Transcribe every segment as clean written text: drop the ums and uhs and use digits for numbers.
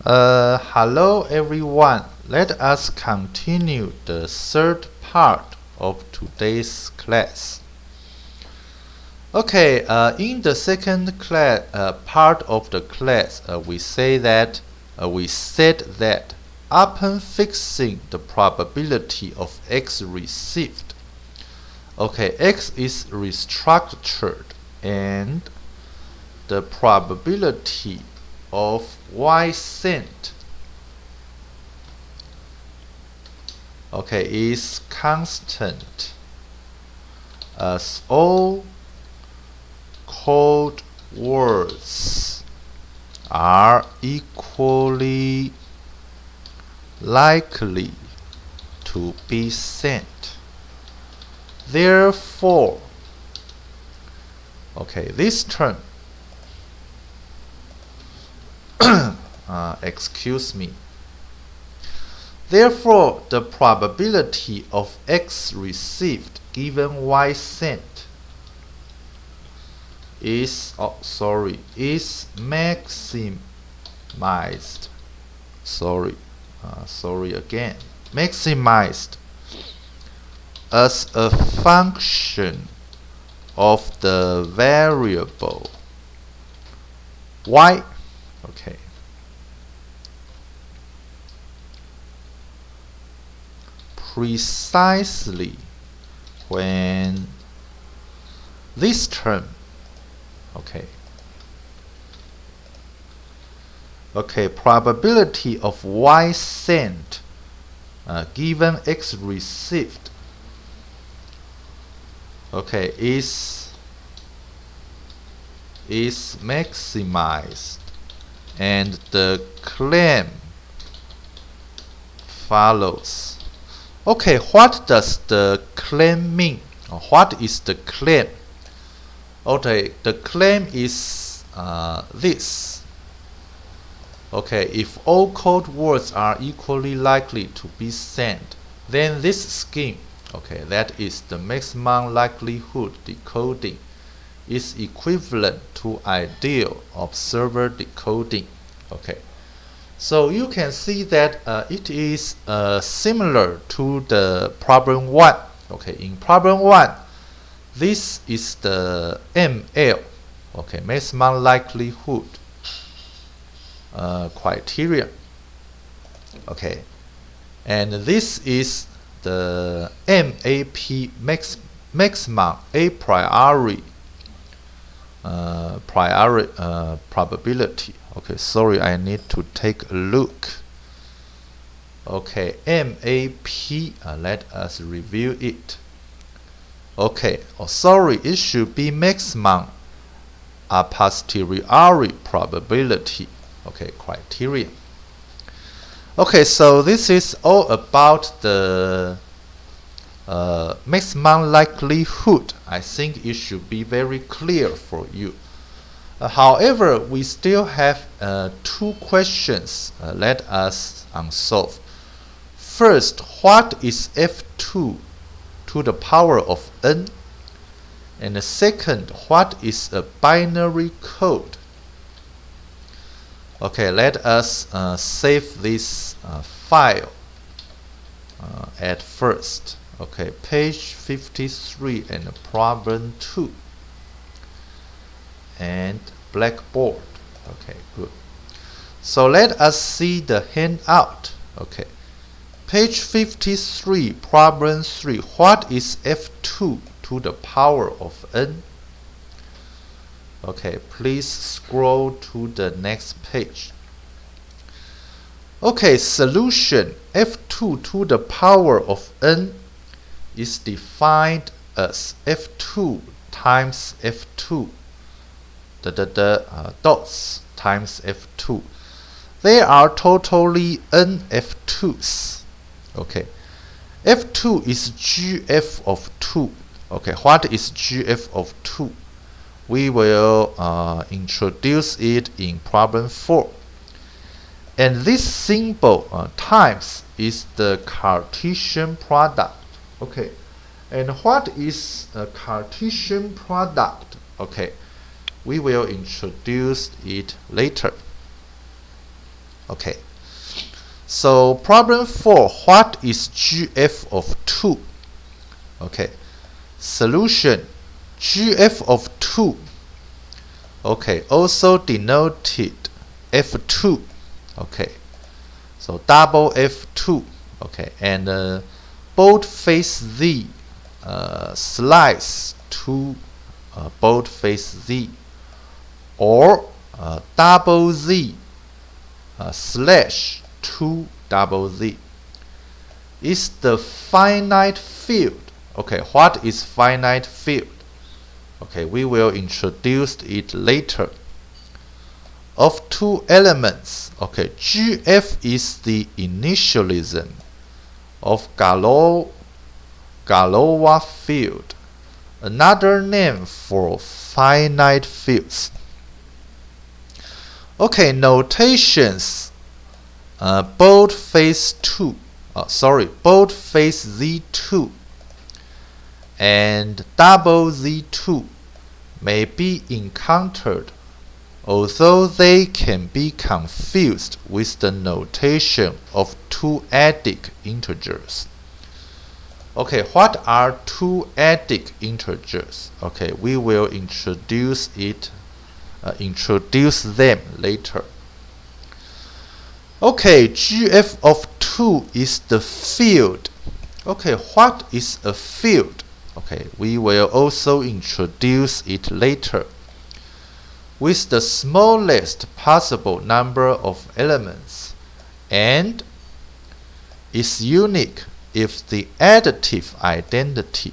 Hello everyone. Let us continue the third part of today's class. Okay, in the second class, part of the class, we said that upon fixing the probability of x received, okay, x is restructured and the probability of y sent, okay, is constant as all code words are equally likely to be sent. Therefore, okay, this term, excuse me. Therefore, the probability of x received given y sent is maximized. Maximized as a function of the variable y. Okay. Precisely when this term, probability of y sent given x received, is maximized, and the claim follows. Okay, what does the claim mean? What is the claim? Okay, the claim is this. Okay, if all code words are equally likely to be sent, then this scheme, that is the maximum likelihood decoding, is equivalent to ideal observer decoding. Okay, so you can see that it is similar to the problem 1. Okay, in problem 1, this is the ML, maximum likelihood criterion. Okay, and this is the MAP maximum a priori probability. Okay, sorry, I need to take a look. Okay, MAP, let us review it. Okay, sorry, it should be maximum a posteriori probability, criterion. Okay, so this is all about the maximum likelihood. I think it should be very clear for you. However, we still have two questions let us unsolve. First, what is f2 to the power of n? And the second, what is a binary code? Okay, let us save this file at first. Okay, page 53 and problem 2 and Blackboard. Okay, good. So let us see the handout. Okay, page 53, problem 3. What is f2 to the power of n? Okay, please scroll to the next page. Okay, solution f2 to the power of n is defined as f2 times f2 dots times f2. They are totally n f2s. Okay, f2 is gf of 2. Okay, what is gf of 2? We will introduce it in problem 4. And this symbol times is the Cartesian product. Okay, and what is a Cartesian product? Okay, we will introduce it later. Okay. So problem 4, what is GF of 2? Okay. Solution, GF of 2. Okay, also denoted F2. Okay. So double F2. Okay, and boldface Z slice to boldface Z, or double Z slash to double Z is the finite field. Okay, what is finite field? Okay, we will introduce it later. Of two elements, okay, GF is the initialism of Galois field, another name for finite fields. Okay, notations. Boldface Z2 and double Z2 may be encountered, although they can be confused with the notation of two-adic integers. Okay, what are two-adic integers? Okay, we will introduce them later. Okay, GF of 2 is the field. Okay, what is a field? Okay, we will also introduce it later. With the smallest possible number of elements, and is unique if the additive identity.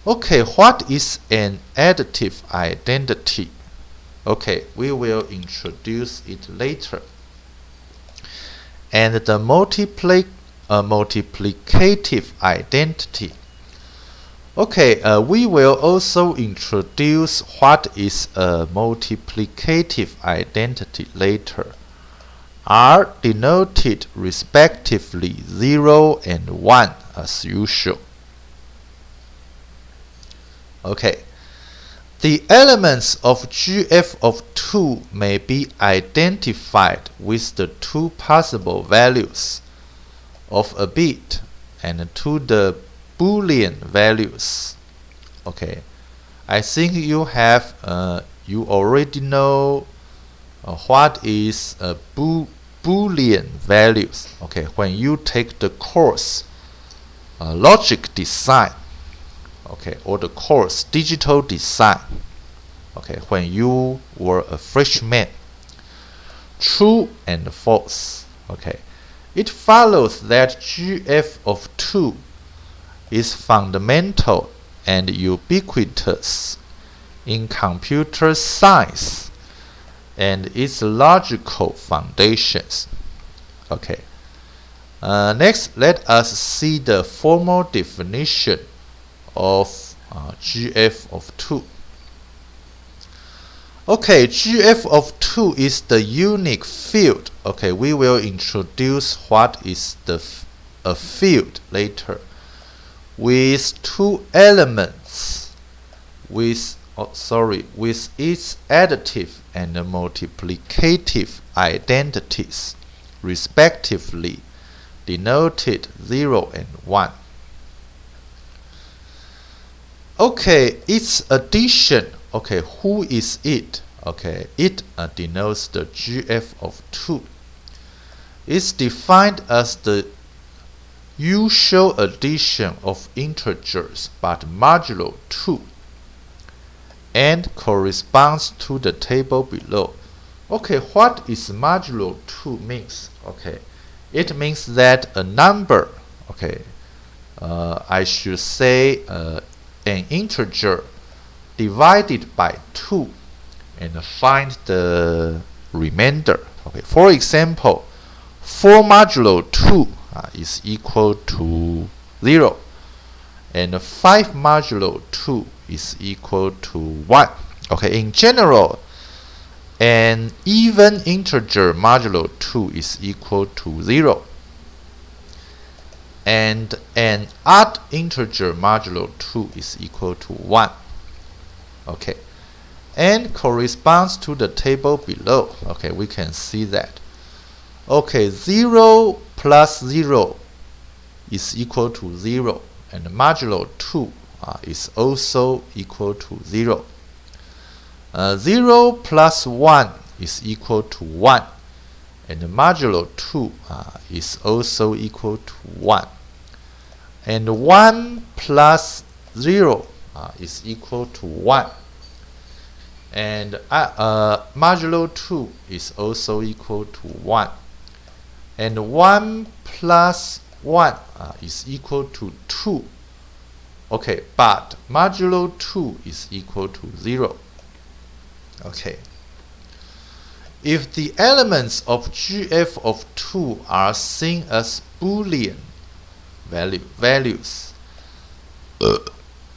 Okay, what is an additive identity? Okay, we will introduce it later. And the multiplicative identity. Okay, we will also introduce what is a multiplicative identity later. Are denoted respectively 0 and 1 as usual. Okay. The elements of GF of 2 may be identified with the two possible values of a bit and to the Boolean values. Okay, I think you already know what is a Boolean values. Okay, when you take the course logic design. Okay, or the course digital design. Okay, when you were a freshman. True and false. Okay, it follows that GF of 2 is fundamental and ubiquitous in computer science and its logical foundations. Okay. Next, let us see the formal definition of GF of 2. Okay, GF of 2 is the unique field. Okay, we will introduce what is a field later. With two elements, with its additive and multiplicative identities, respectively, denoted 0 and 1. Okay, its addition. Okay, who is it? Okay, it denotes the GF of 2. It's defined as the usual addition of integers but modulo 2 and corresponds to the table below. Okay, what is modulo 2 means? Okay, it means that a number, okay, I should say an integer divided by 2 and find the remainder. Okay, for example, 4 modulo 2 is equal to 0 and 5 modulo 2 is equal to 1. Okay, in general, an even integer modulo 2 is equal to 0 and an odd integer modulo 2 is equal to 1. Okay, and corresponds to the table below. Okay, we can see that. Okay, 0 plus 0 is equal to 0, and modulo 2 is also equal to 0. 0 plus 1 is equal to 1, and modulo 2 is also equal to 1. And 1 plus 0 is equal to 1. And modulo 2 is also equal to 1. And 1 plus 1 is equal to 2. Okay, but modulo 2 is equal to 0. Okay. If the elements of GF of 2 are seen as Boolean values,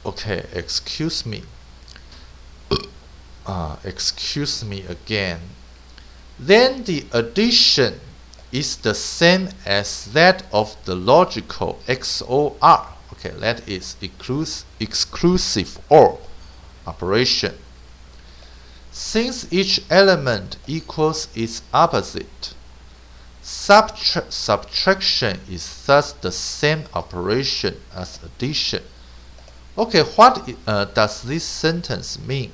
okay, excuse me again, then the addition is the same as that of the logical XOR. Okay, that is exclusive OR operation. Since each element equals its opposite, subtraction is thus the same operation as addition. Okay, what does this sentence mean?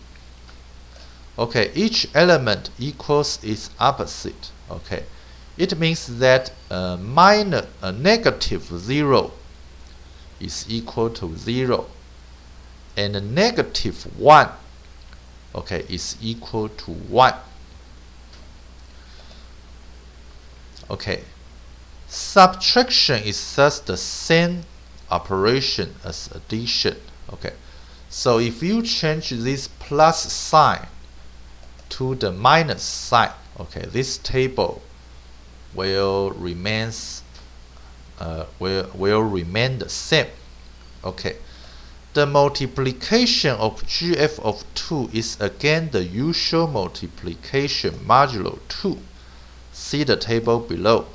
Okay, each element equals its opposite. Okay, it means that negative 0 is equal to 0, and negative 1 okay, is equal to 1. Okay, subtraction is thus the same operation as addition. Okay, so if you change this plus sign to the minus sign, okay, this table will remain the same. Okay. The multiplication of GF of 2 is again the usual multiplication modulo 2. See the table below.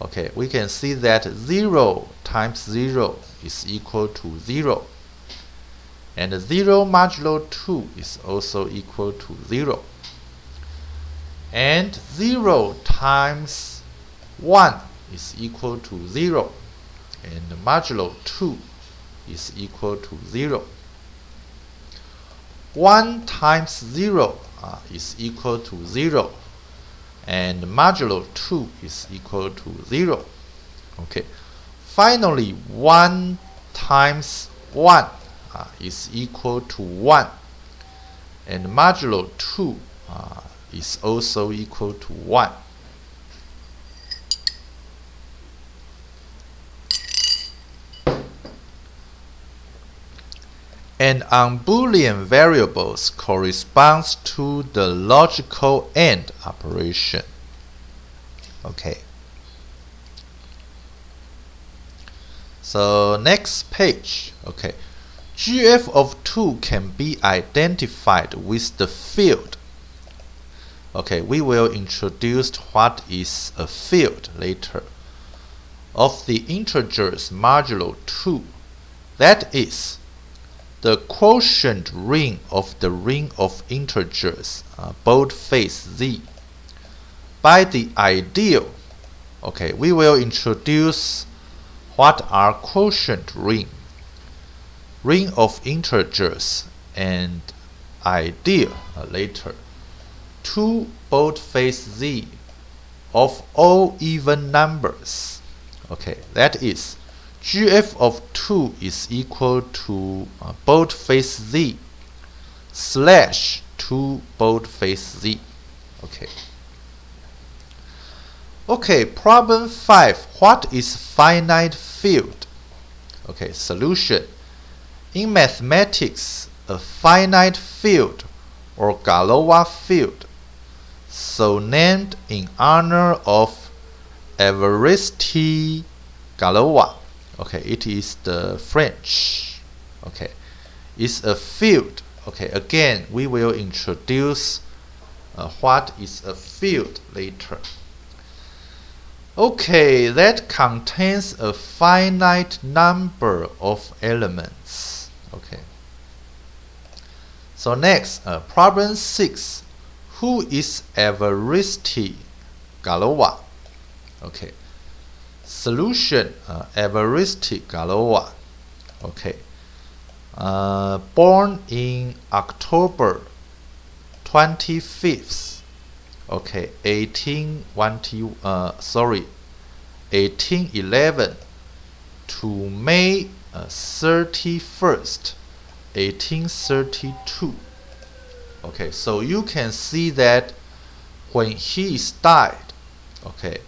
Okay, we can see that 0 times 0 is equal to 0. And 0 modulo 2 is also equal to 0. And 0 times 1 is equal to 0. And modulo 2 is equal to 0. 1 times 0 is equal to 0. And modulo 2 is equal to 0. Okay. Finally, 1 times 1 is equal to 1. And modulo 2 is also equal to 1. And on Boolean variables corresponds to the logical AND operation. Okay. So next page. Okay. GF of 2 can be identified with the field. Okay, we will introduce what is a field later. Of the integers modulo 2, that is, the quotient ring of the ring of integers, boldface Z. By the ideal, okay, we will introduce what are quotient ring of integers, and ideal later. 2 boldface Z of all even numbers. Okay, that is, GF of 2 is equal to boldface Z slash 2 boldface Z. Okay. Okay, problem 5. What is finite field? Okay, solution. In mathematics, a finite field or Galois field, so named in honor of Évariste Galois. Okay, it is the French. Okay, is a field. Okay, again, we will introduce what is a field later. Okay, that contains a finite number of elements. Okay. So next, problem 6. Who is Évariste Galois. Okay. Solution, Evaristi Galois. Okay. Born in October 25th. Okay, 1811 to May 31st, 1832. Okay, so you can see that when he is died, okay,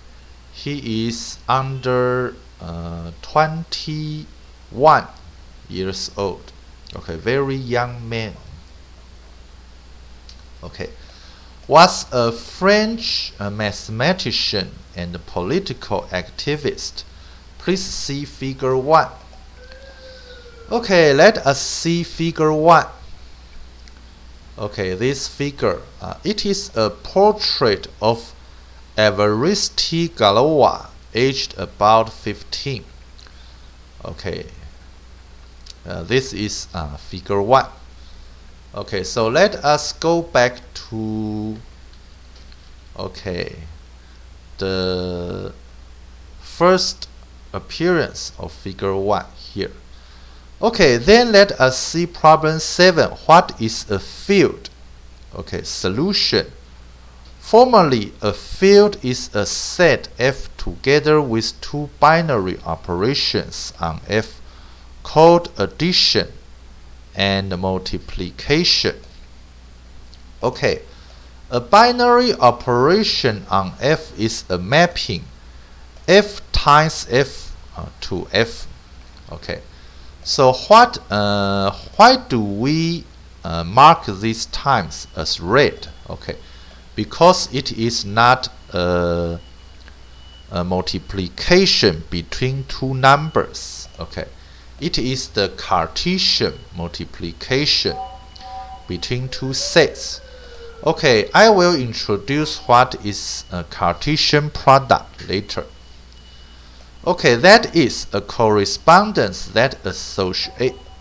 he is under 21 years old. Okay, very young man. Okay, was a French mathematician and political activist. Please see figure 1. Okay, let us see figure 1. Okay, this figure, it is a portrait of Évariste Galois, aged about 15. Okay, this is figure 1. Okay, so let us go back to the first appearance of figure 1 here. Okay, then let us see problem 7. What is a field? Okay, solution. Formally, a field is a set F together with two binary operations on F called addition and multiplication. Okay, a binary operation on F is a mapping F times F to F. Okay, so why do we mark these times as red? Okay, because it is not a multiplication between two numbers. Okay, it is the Cartesian multiplication between two sets. Okay, I will introduce what is a Cartesian product later. Okay, that is a correspondence that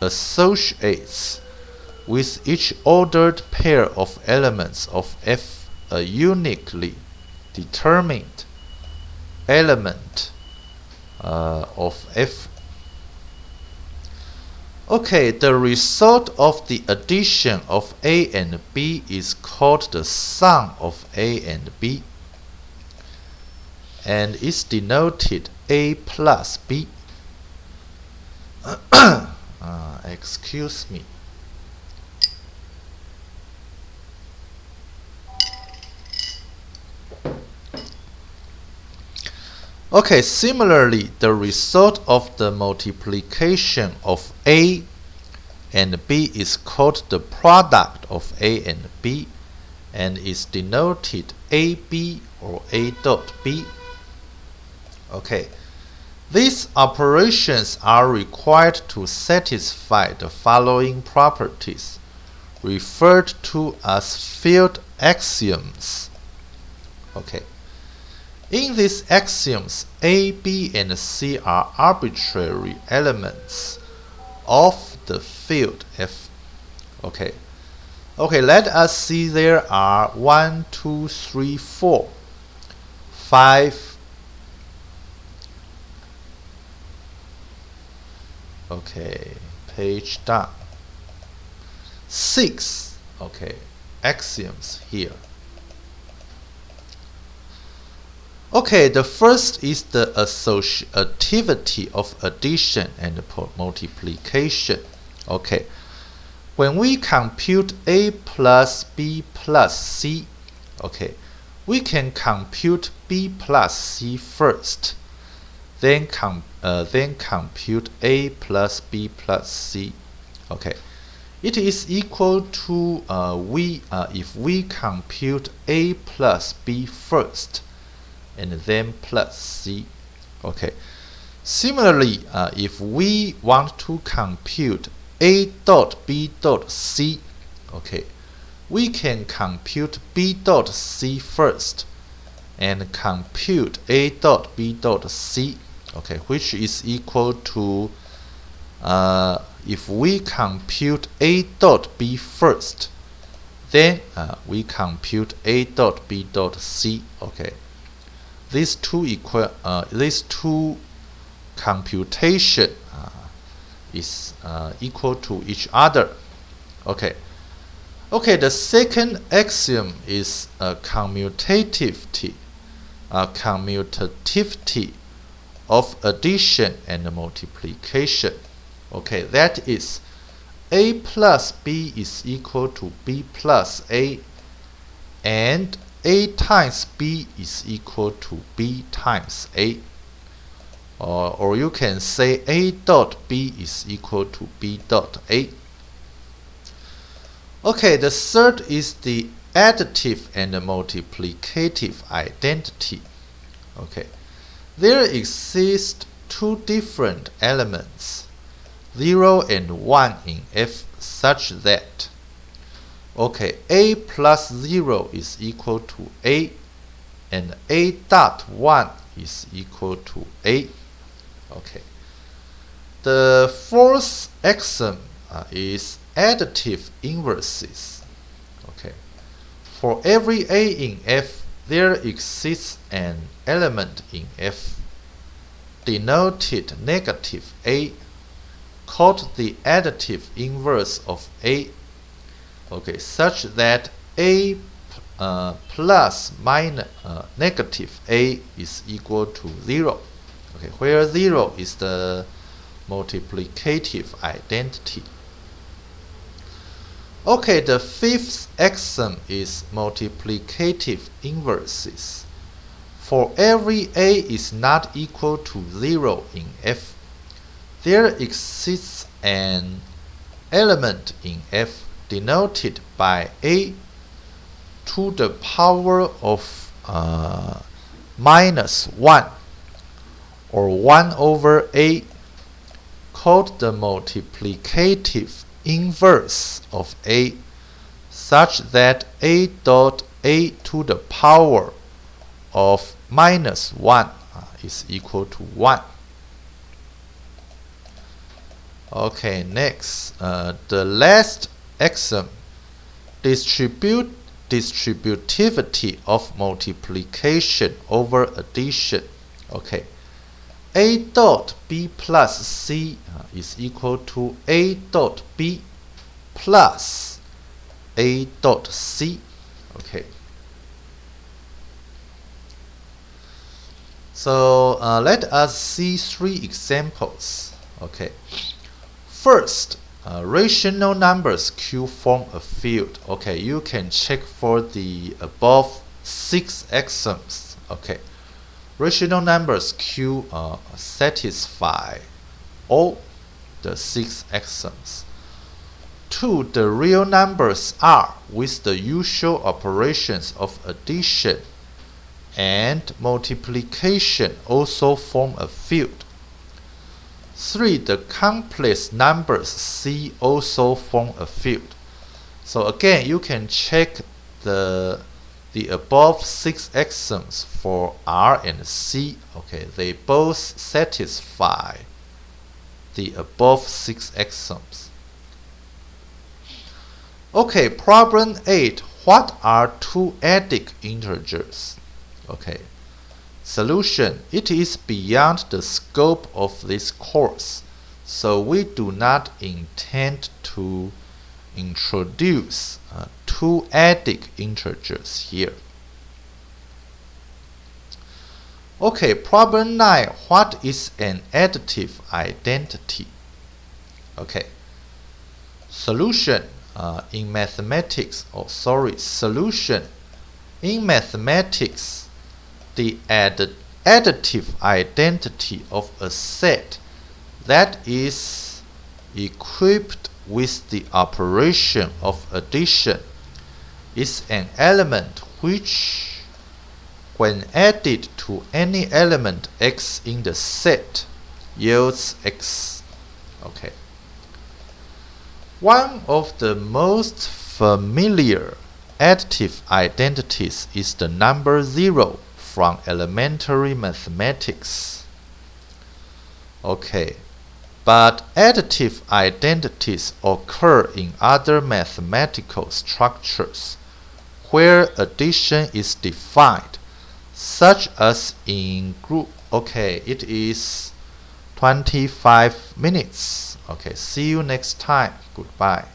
associates with each ordered pair of elements of F a uniquely determined element of F. Okay, the result of the addition of A and B is called the sum of A and B, and is denoted A plus B. Excuse me. Okay, similarly, the result of the multiplication of A and B is called the product of A and B, and is denoted AB or A dot B. Okay, these operations are required to satisfy the following properties, referred to as field axioms. Okay. In these axioms, A, B, and C are arbitrary elements of the field F. Okay. Okay, let us see there are 1, 2, 3, 4, 5. Okay, page down. 6, okay, axioms here. Okay, the first is the associativity of addition and multiplication. Okay, when we compute A plus B plus C, okay, we can compute B plus C first, then compute A plus B plus C. Okay, it is equal to if we compute A plus B first, and then plus C. Okay. Similarly, if we want to compute A dot B dot C, okay, we can compute B dot C first, and compute A dot B dot C, okay, which is equal to if we compute A dot B first, then we compute A dot B dot C. Okay. these two computation is equal to each other. Okay. Okay, the second axiom is commutativity of addition and multiplication. Okay, that is a plus b is equal to b plus a, and a times b is equal to b times a. Or you can say a dot b is equal to b dot a. Okay, the third is the additive and multiplicative identity. Okay, there exist two different elements, 0 and 1 in f, such that a plus 0 is equal to a, and a dot 1 is equal to a. Okay, the fourth axiom is additive inverses. Okay, for every a in f, there exists an element in f denoted negative a, called the additive inverse of a. Okay, such that a plus minus negative a is equal to 0. Okay, where 0 is the multiplicative identity. Okay, the fifth axiom is multiplicative inverses. For every a is not equal to 0 in f, there exists an element in f denoted by a to the power of minus 1 or 1 over a, called the multiplicative inverse of a, such that a dot a to the power of minus 1 is equal to 1. Okay, next, the last axiom, distributivity of multiplication over addition. Okay, a dot b plus c is equal to a dot b plus a dot c. Okay, so let us see 3 examples. Okay, first, rational numbers q form a field. Okay, you can check for the above 6 axioms. Okay, rational numbers q satisfy all the 6 axioms. 2. The real numbers r with the usual operations of addition and multiplication also form a field. 3. The complex numbers c also form a field. So again, you can check the above 6 axioms for r and c. Okay, they both satisfy the above 6 axioms. Okay, problem 8. What are 2 adic integers? Okay, solution. It is beyond the scope of this course, so we do not intend to introduce 2 adic integers here. Okay, problem 9. What is an additive identity? Okay, solution. Solution. In mathematics, the additive identity of a set that is equipped with the operation of addition is an element which, when added to any element x in the set, yields x. Okay. One of the most familiar additive identities is the number 0 from elementary mathematics. Okay, but additive identities occur in other mathematical structures where addition is defined, such as in group. Okay, it is 25 minutes. Okay, see you next time. Goodbye.